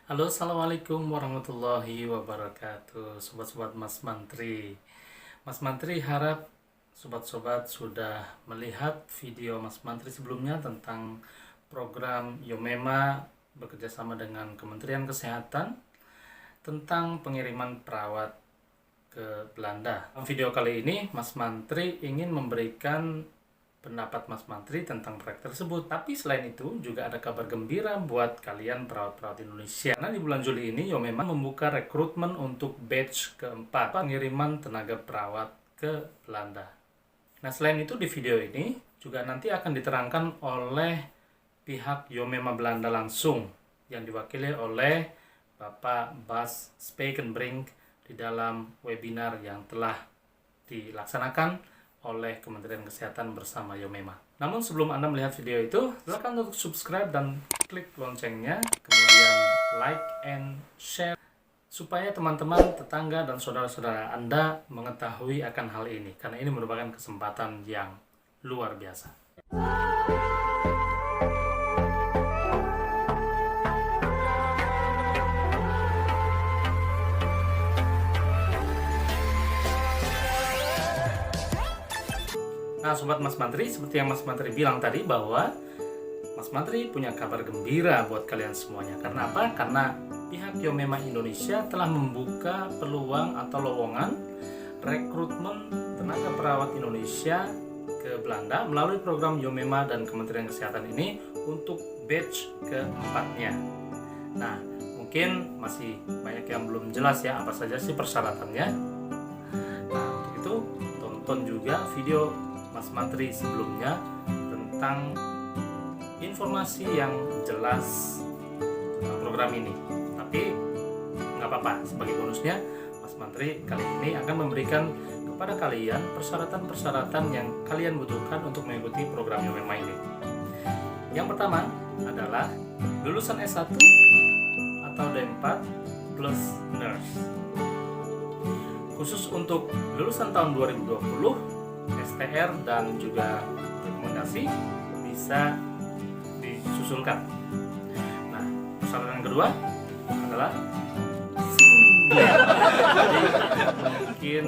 Halo, assalamualaikum warahmatullahi wabarakatuh, sobat-sobat Mas Mantri. Mas Mantri harap sobat-sobat sudah melihat video Mas Mantri sebelumnya tentang program Yomema bekerjasama dengan Kementerian Kesehatan tentang pengiriman perawat ke Belanda. Dalam video kali ini, Mas Mantri ingin memberikan pendapat Mas Mantri tentang proyek tersebut. Tapi selain itu juga ada kabar gembira buat kalian perawat-perawat Indonesia. Karena di bulan Juli ini Yomema membuka rekrutmen untuk batch keempat pengiriman tenaga perawat ke Belanda. Nah, selain itu di video ini juga nanti akan diterangkan oleh pihak Yomema Belanda langsung yang diwakili oleh Bapak Bas Speekenbrink di dalam webinar yang telah dilaksanakan oleh Kementerian Kesehatan bersama Yomema. Namun sebelum Anda melihat video itu, silakan untuk subscribe dan klik loncengnya, kemudian like and share supaya teman-teman, tetangga, dan saudara-saudara Anda mengetahui akan hal ini, karena ini merupakan kesempatan yang luar biasa. Nah, Sobat Mas Mantri, seperti yang Mas Mantri bilang tadi bahwa Mas Mantri punya kabar gembira buat kalian semuanya. Karena apa? Karena pihak Yomema Indonesia telah membuka peluang atau lowongan rekrutmen tenaga perawat Indonesia ke Belanda melalui program Yomema dan Kementerian Kesehatan ini untuk batch keempatnya. Nah, mungkin masih banyak yang belum jelas ya apa saja sih persyaratannya. Nah, untuk itu tonton juga video Mas Mantri sebelumnya tentang informasi yang jelas tentang program ini. Tapi nggak apa-apa, sebagai bonusnya Mas Mantri kali ini akan memberikan kepada kalian persyaratan-persyaratan yang kalian butuhkan untuk mengikuti program Yomema ini. Yang pertama adalah lulusan S1 atau D4 plus nurse. Khusus untuk lulusan tahun 2020, STR dan juga rekomendasi bisa disusulkan. Nah, persyaratan yang kedua adalah single. Jadi mungkin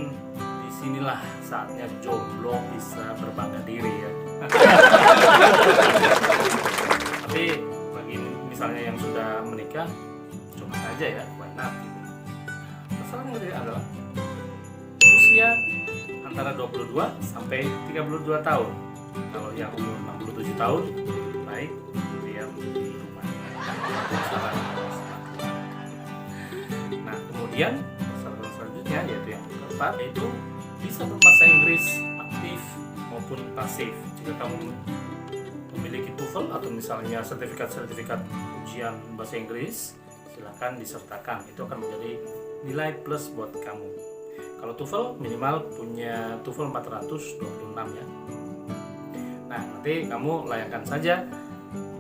disinilah saatnya jomblo bisa berbangga diri ya. Tapi bagi misalnya yang sudah menikah, coba aja ya, why not gitu. Persyaratan yang ketiga adalah usia antara 22 sampai 32 tahun. Kalau yang umur 67 tahun, baik diam di rumah. Nah, kemudian persyaratan selanjutnya yaitu yang keempat, yaitu bisa berbahasa Inggris aktif maupun pasif. Jika kamu memiliki TOEFL atau misalnya sertifikat ujian bahasa Inggris, silakan disertakan. Itu akan menjadi nilai plus buat kamu. Kalau TOEFL minimal punya TOEFL 426 ya. Nah, nanti kamu layangkan saja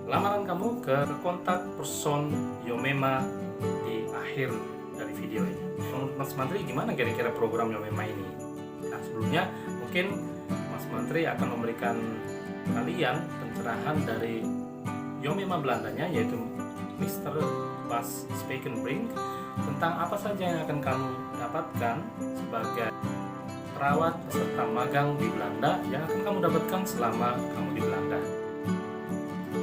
lamaran kamu ke kontak person Yomema di akhir dari video ini. Menurut Mas Mantri gimana kira-kira program Yomema ini? Nah, sebelumnya mungkin Mas Mantri akan memberikan kalian pencerahan dari Yomema Belandanya, yaitu Mr. Bas Speekenbrink, tentang apa saja yang akan kamu dapatkan sebagai perawat peserta magang di Belanda yang akan kamu dapatkan selama kamu di Belanda.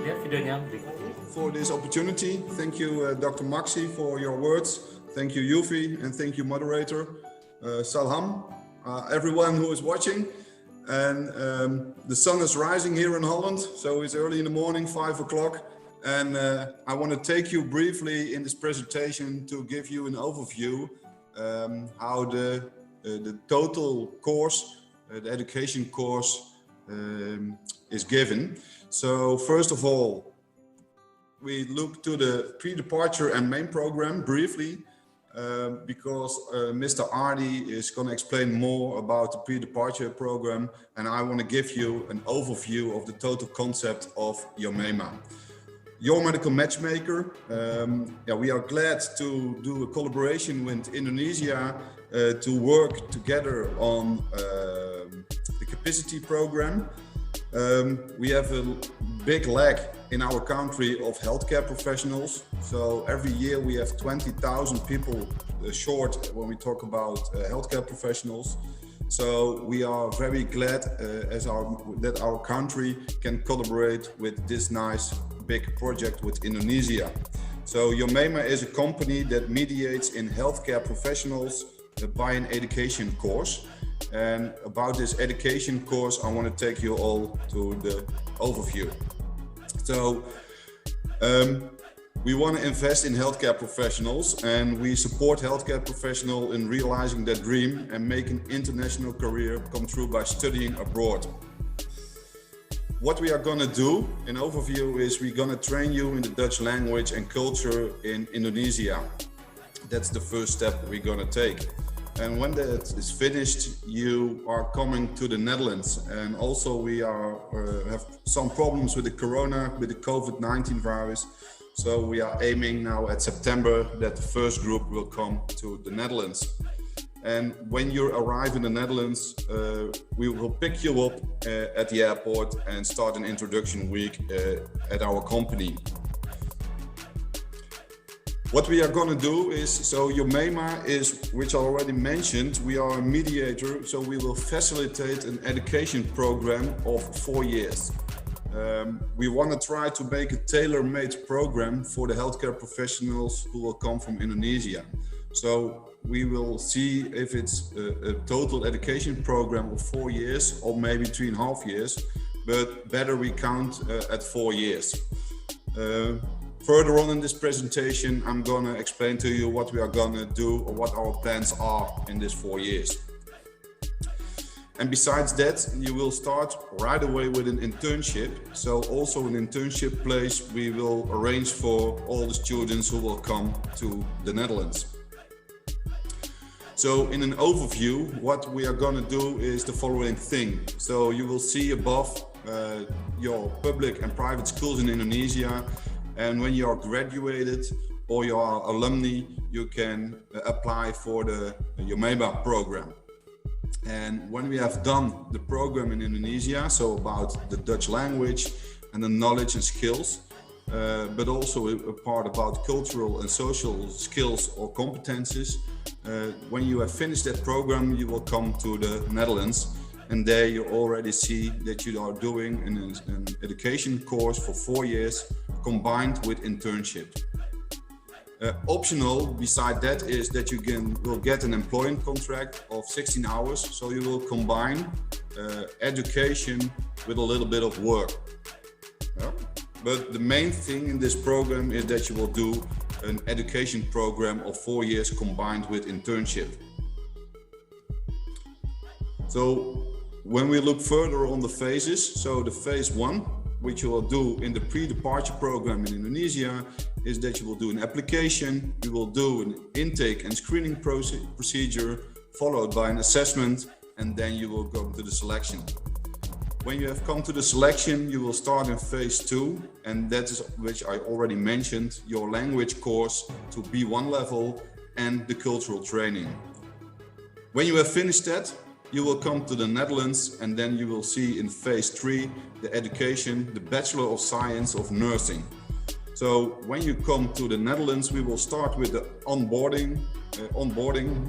Lihat videonya berikut ini. For this opportunity, thank you Dr. Maxi for your words, thank you Yufi, and thank you moderator Salham, everyone who is watching. And the sun is rising here in Holland, so it's early in the morning, 5 o'clock. And I want to take you briefly in this presentation to give you an overview how the total course, the education course is given. So first of all, we look to the pre-departure and main program briefly because Mr. Ardi is going to explain more about the pre-departure program, and I want to give you an overview of the total concept of Yomema. Your medical matchmaker. We are glad to do a collaboration with Indonesia to work together on the capacity program. We have a big lack in our country of healthcare professionals. So every year we have 20,000 people short when we talk about healthcare professionals. So we are very glad that our country can collaborate with this nice big project with Indonesia. So Yomema is a company that mediates in healthcare professionals by an education course. And about this education course, I want to take you all to the overview. So we want to invest in healthcare professionals, and we support healthcare professionals in realizing their dream and making international career come true by studying abroad. What we are going to do in overview is we're going to train you in the Dutch language and culture in Indonesia. That's the first step we're going to take. And when that is finished, you are coming to the Netherlands. And also we have some problems with the corona, with the COVID-19 virus. So we are aiming now at September that the first group will come to the Netherlands. And when you arrive in the Netherlands, we will pick you up at the airport and start an introduction week at our company. What we are going to do is, so Yomema is, which I already mentioned, we are a mediator, so we will facilitate an education program of 4 years. We want to try to make a tailor-made program for the healthcare professionals who will come from Indonesia. So we will see if it's a total education program of 4 years or maybe 3.5 years, but better we count at 4 years. Further on in this presentation, I'm going to explain to you what we are going to do or what our plans are in this 4 years. And besides that, you will start right away with an internship. So also an internship place we will arrange for all the students who will come to the Netherlands. So in an overview, what we are going to do is the following thing. So you will see above your public and private schools in Indonesia. And when you are graduated or you are alumni, you can apply for the Yomema program. And when we have done the program in Indonesia, so about the Dutch language and the knowledge and skills, but also a part about cultural and social skills or competences, when you have finished that program, you will come to the Netherlands. And there you already see that you are doing an education course for 4 years combined with internship. Optional beside that is that you will get an employment contract of 16 hours. So you will combine education with a little bit of work. Yeah? But the main thing in this program is that you will do an education program of 4 years combined with internship. So when we look further on the phases, so the phase 1, which you will do in the pre-departure program in Indonesia, is that you will do an application, you will do an intake and screening procedure, followed by an assessment, and then you will go to the selection. When you have come to the selection, you will start in phase 2, and that is, which I already mentioned, your language course to B1 level and the cultural training. When you have finished that, you will come to the Netherlands, and then you will see in phase 3 the education, the Bachelor of Science of Nursing. So when you come to the Netherlands, we will start with the onboarding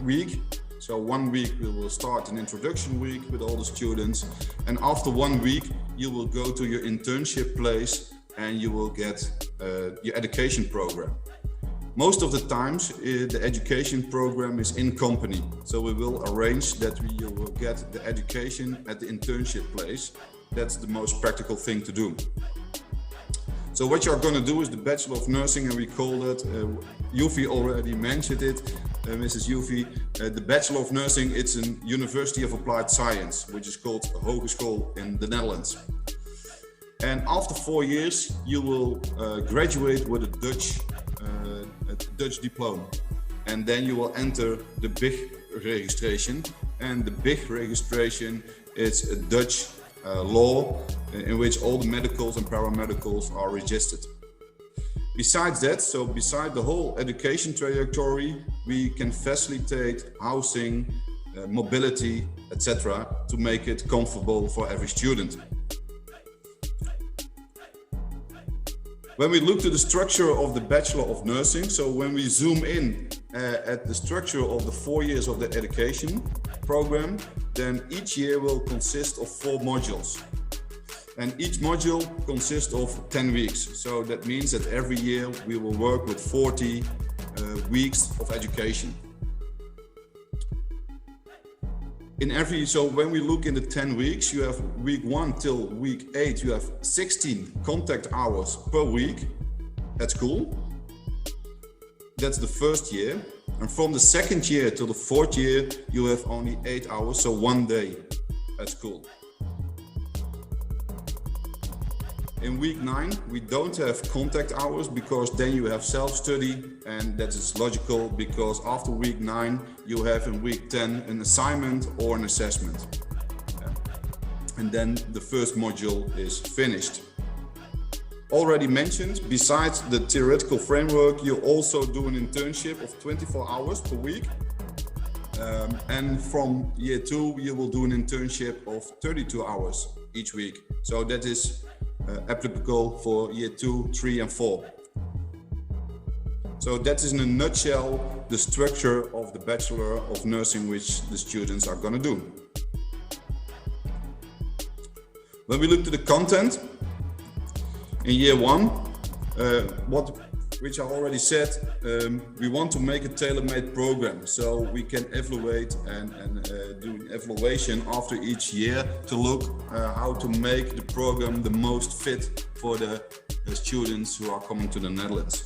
week. So 1 week we will start an introduction week with all the students, and after 1 week you will go to your internship place and you will get your education program. Most of the times the education program is in company, so we will arrange that you will get the education at the internship place. That's the most practical thing to do. So what you're going to do is the Bachelor of Nursing, and we call that, Yufi already mentioned it, Mrs. Yufi, the Bachelor of Nursing, it's a University of Applied Science, which is called a Hogeschool in the Netherlands. And after 4 years, you will graduate with a Dutch diploma. And then you will enter the BIG registration. And the BIG registration is a Dutch law in which all the medicals and paramedicals are registered. Besides that, so beside the whole education trajectory, we can facilitate housing, mobility, etc. to make it comfortable for every student. When we look to the structure of the Bachelor of Nursing, so when we zoom in at the structure of the 4 years of the education program, then each year will consist of 4 modules. And each module consists of 10 weeks. So that means that every year we will work with 40 weeks of education. So when we look in the 10 weeks, you have week 1 till week 8, you have 16 contact hours per week at school. That's the first year. And from the second year to the 4th year, you have only 8 hours, so 1 day at school. In week 9, we don't have contact hours because then you have self-study, and that is logical because after week 9, you have in week 10 an assignment or an assessment. And then the first module is finished. Already mentioned, besides the theoretical framework, you also do an internship of 24 hours per week. And from year 2, you will do an internship of 32 hours each week. So that is applicable for year 2, 3 and 4. So that is in a nutshell the structure of the Bachelor of Nursing which the students are going to do. When we look to the content, in year 1, which I already said, we want to make a tailor-made program so we can evaluate and do an evaluation after each year to look how to make the program the most fit for the students who are coming to the Netherlands.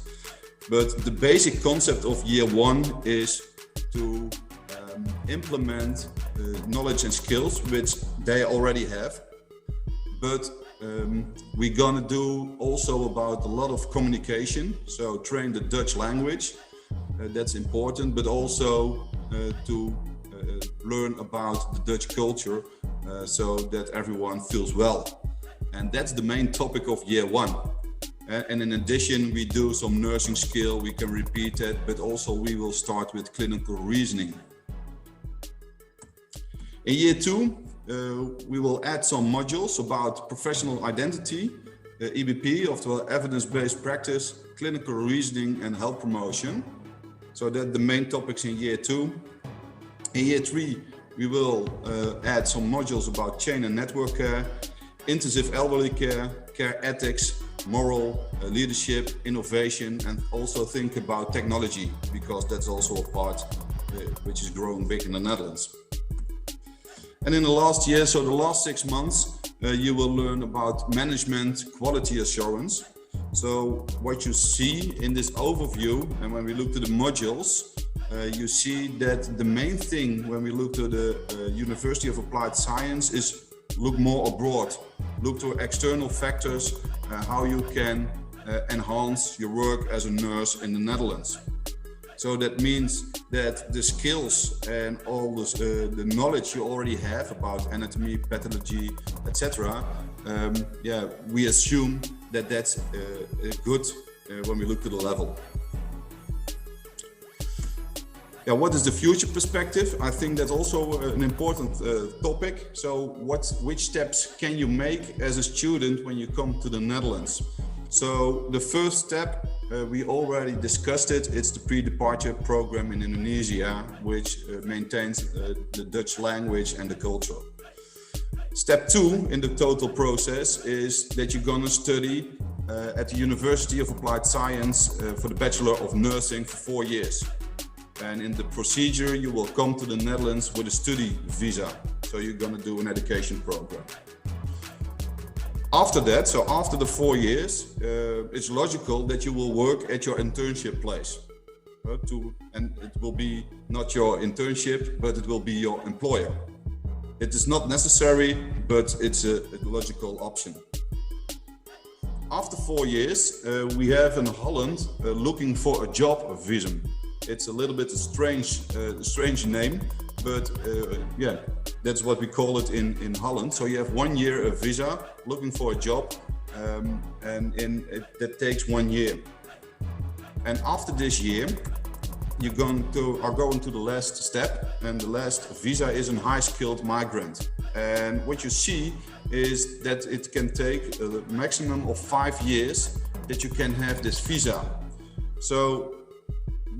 But the basic concept of year 1 is to implement knowledge and skills which they already have, but we're gonna do also about a lot of communication, so train the Dutch language, that's important, but also to learn about the Dutch culture so that everyone feels well. And that's the main topic of year 1. And in addition, we do some nursing skill, we can repeat that, but also we will start with clinical reasoning. In year 2, we will add some modules about professional identity, EBP, oftewel evidence-based practice, clinical reasoning and health promotion. So that the main topics in year 2. In year 3, we will add some modules about chain and network care, intensive elderly care, care ethics, moral, leadership, innovation, and also think about technology, because that's also a part which is growing big in the Netherlands. And in the last year, so the last 6 months, you will learn about management, quality assurance. So what you see in this overview, and when we look to the modules, you see that the main thing when we look to the University of Applied Science is look more abroad, look to external factors, how you can enhance your work as a nurse in the Netherlands. So that means that the skills and all this, the knowledge you already have about anatomy, pathology, etc. We assume that that's good when we look to the level. What is the future perspective? I think that's also an important topic. So which steps can you make as a student when you come to the Netherlands? So the first step, we already discussed it, it's the pre-departure program in Indonesia, which maintains the Dutch language and the culture. Step 2 in the total process is that you're gonna study at the University of Applied Science for the Bachelor of Nursing for 4 years. And in the procedure, you will come to the Netherlands with a study visa. So you're gonna do an education program. After that, so after the 4 years, it's logical that you will work at your internship place. And it will be not your internship, but it will be your employer. It is not necessary, but it's a logical option. After 4 years, we have in Holland looking for a job visum. It's a little bit a strange name, but that's what we call it in Holland. So you have 1 year of visa looking for a job, and that takes 1 year. And after this year, you're going to the last step, and the last visa is a high-skilled migrant. And what you see is that it can take a maximum of 5 years that you can have this visa. So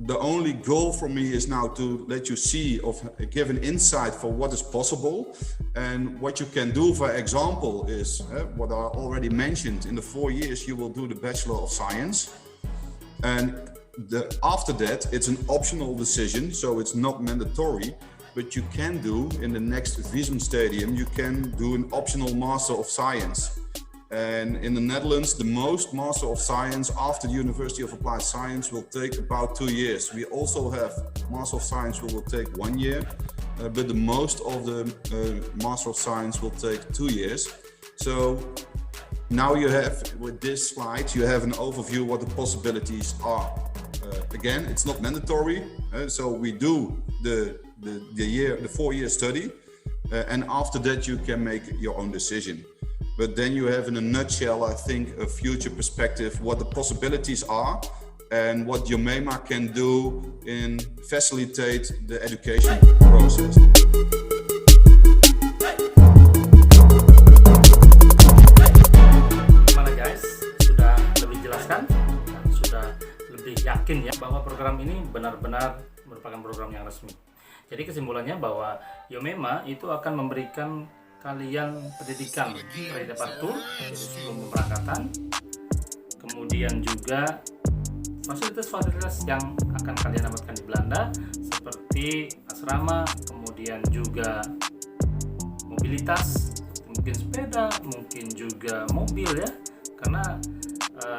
the only goal for me is now to let you see give an insight for what is possible, and what you can do. For example, is what I already mentioned. In the 4 years, you will do the Bachelor of Science, and after that, it's an optional decision, so it's not mandatory. But you can do in the next Visum Stadium, you can do an optional Master of Science. And in the Netherlands, the most Master of Science after the University of Applied Science will take about 2 years. We also have Master of Science who will take 1 year, but the most of the Master of Science will take 2 years. So now you have, with this slide, you have an overview what the possibilities are. Again, it's not mandatory, so we do the 4-year study, and after that you can make your own decision. But then you have, in a nutshell, I think, a future perspective, what the possibilities are and what Yomema can do in facilitate the education process. Gimana guys? Sudah lebih jelaskan? Sudah lebih yakin ya bahwa program ini benar-benar merupakan program yang resmi. Jadi kesimpulannya bahwa Yomema itu akan memberikan kalian pendidikan predapatur, jadi sebelum keberangkatan, kemudian juga fasilitas-fasilitas yang akan kalian dapatkan di Belanda seperti asrama, kemudian juga mobilitas, mungkin sepeda, mungkin juga mobil ya, karena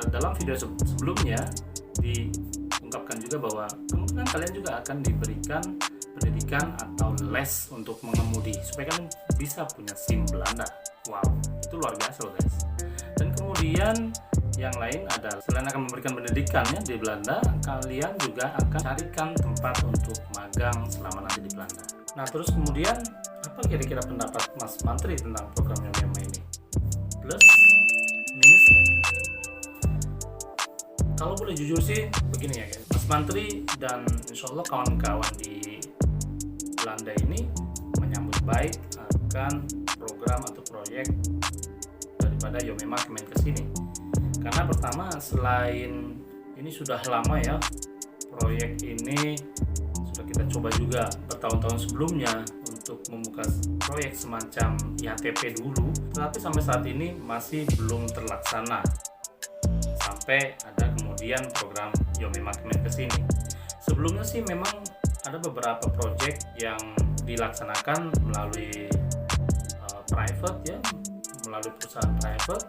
dalam video sebelumnya diungkapkan juga bahwa kemungkinan kalian juga akan diberikan pendidikan atau les untuk mengemudi supaya kalian bisa punya SIM Belanda. Wow, itu luar biasa loh guys. Dan kemudian yang lain adalah selain akan memberikan pendidikannya di Belanda, kalian juga akan carikan tempat untuk magang selama nanti di Belanda. Nah terus kemudian apa kira-kira pendapat Mas Mantri tentang program Yomema ini? Plus minusnya? Kalau boleh jujur sih begini ya guys, Mas Mantri dan insya Allah kawan-kawan di Belanda ini menyambut baik akan program atau proyek daripada Yomema Kemenkes ini. Karena pertama, selain ini sudah lama ya, proyek ini sudah kita coba juga bertahun-tahun sebelumnya untuk membuka proyek semacam IHTP dulu, tetapi sampai saat ini masih belum terlaksana. Sampai ada kemudian program Yomema Kemenkes ini. Sebelumnya sih memang ada beberapa proyek yang dilaksanakan melalui private ya, melalui perusahaan private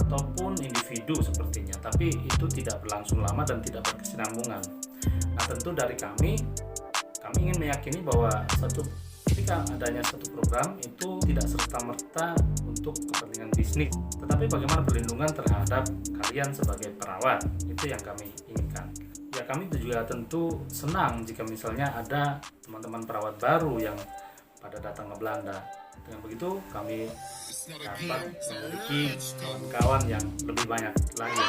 ataupun individu sepertinya, tapi itu tidak berlangsung lama dan tidak berkesinambungan. Nah tentu dari kami ingin meyakini bahwa ketika adanya satu program itu tidak serta-merta untuk kepentingan bisnis, tetapi bagaimana perlindungan terhadap kalian sebagai perawat, itu yang kami inginkan. Ya kami juga tentu senang jika misalnya ada teman-teman perawat baru yang pada datang ke Belanda. Dengan begitu kami dapat memiliki kawan-kawan yang lebih banyak lagi.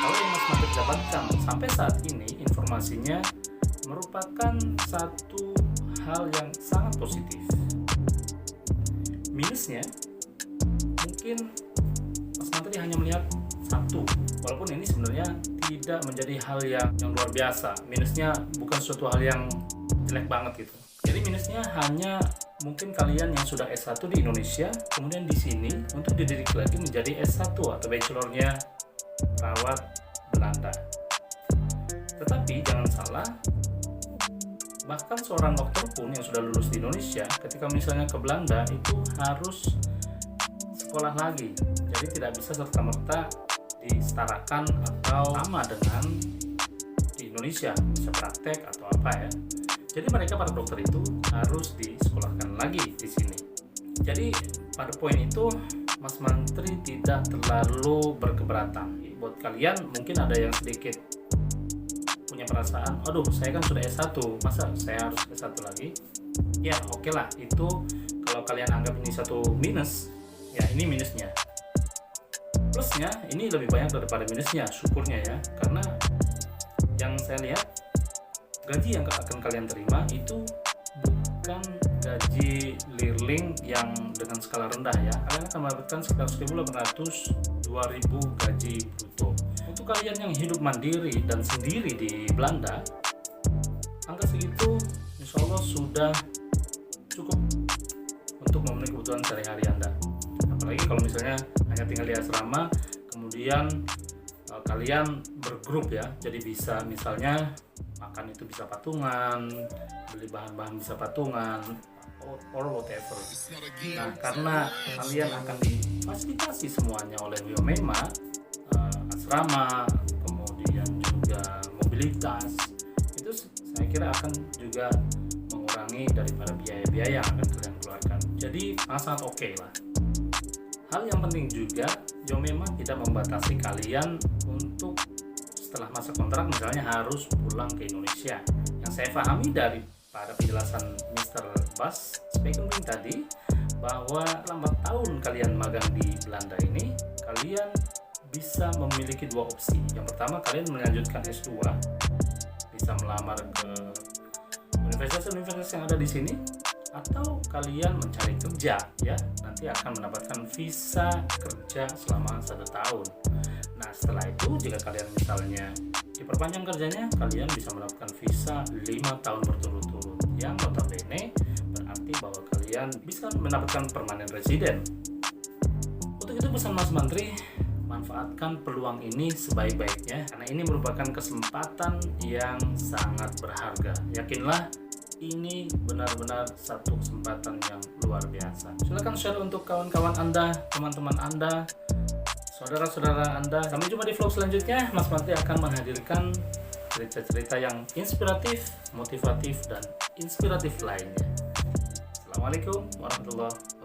Kalau yang Mas Mantri dapatkan sampai saat ini, informasinya merupakan satu hal yang sangat positif. Minusnya mungkin Mas Mantri hanya melihat satu, walaupun ini sebenarnya tidak menjadi hal yang luar biasa. Minusnya bukan suatu hal yang jelek banget gitu. Jadi minusnya hanya mungkin kalian yang sudah S1 di Indonesia, kemudian di sini untuk dididik lagi menjadi S1 atau bachelornya perawat Belanda. Tetapi jangan salah, bahkan seorang dokter pun yang sudah lulus di Indonesia, ketika misalnya ke Belanda itu harus sekolah lagi. Jadi tidak bisa serta-merta disetarakan atau sama dengan di Indonesia, bisa praktek atau apa ya. Jadi mereka para dokter itu harus disekolahkan lagi di sini. Jadi pada poin itu Mas Mantri tidak terlalu berkeberatan. Buat kalian mungkin ada yang sedikit punya perasaan, aduh saya kan sudah S1, masa saya harus S1 lagi? Ya oke lah, itu kalau kalian anggap ini satu minus, ya ini minusnya. Plusnya ini lebih banyak daripada minusnya, syukurnya ya. Karena yang saya lihat, gaji yang akan kalian terima itu bukan gaji lirling yang dengan skala rendah ya. Kalian akan mendapatkan sekitar 1.820 2.000 gaji bruto. Untuk kalian yang hidup mandiri dan sendiri di Belanda, angka segitu insya Allah sudah cukup untuk memenuhi kebutuhan sehari-hari Anda. Apalagi kalau misalnya hanya tinggal di asrama, kemudian kalian bergrup ya, jadi bisa misalnya makan itu bisa patungan, beli bahan-bahan bisa patungan, or whatever. Nah, karena kalian akan difasilitasi semuanya oleh Yomema, asrama, kemudian juga mobilitas, itu saya kira akan juga mengurangi daripada biaya-biaya yang akan kalian keluarkan. Jadi sangat oke lah. Hal yang penting juga, Yomema tidak membatasi kalian untuk setelah masa kontrak misalnya harus pulang ke Indonesia. Yang saya pahami daripada penjelasan Mr. Bas Speekenbrink tadi, bahwa selama tahun kalian magang di Belanda ini, kalian bisa memiliki dua opsi. Yang pertama, kalian melanjutkan S2, bisa melamar ke universitas-universitas yang ada di sini, atau kalian mencari kerja ya, nanti akan mendapatkan visa kerja selama 1 tahun. Nah, setelah itu jika kalian misalnya diperpanjang kerjanya, kalian bisa mendapatkan visa 5 tahun berturut-turut, yang notabene berarti bahwa kalian bisa mendapatkan permanent resident. Untuk itu pesan Mas Mantri, manfaatkan peluang ini sebaik-baiknya, karena ini merupakan kesempatan yang sangat berharga. Yakinlah, ini benar-benar satu kesempatan yang luar biasa. Silakan share untuk kawan-kawan Anda, teman-teman Anda, saudara-saudara Anda. Sampai jumpa di vlog selanjutnya. Mas Mantri akan menghadirkan cerita-cerita yang inspiratif, motivatif, dan inspiratif lainnya. Assalamualaikum warahmatullahi wabarakatuh.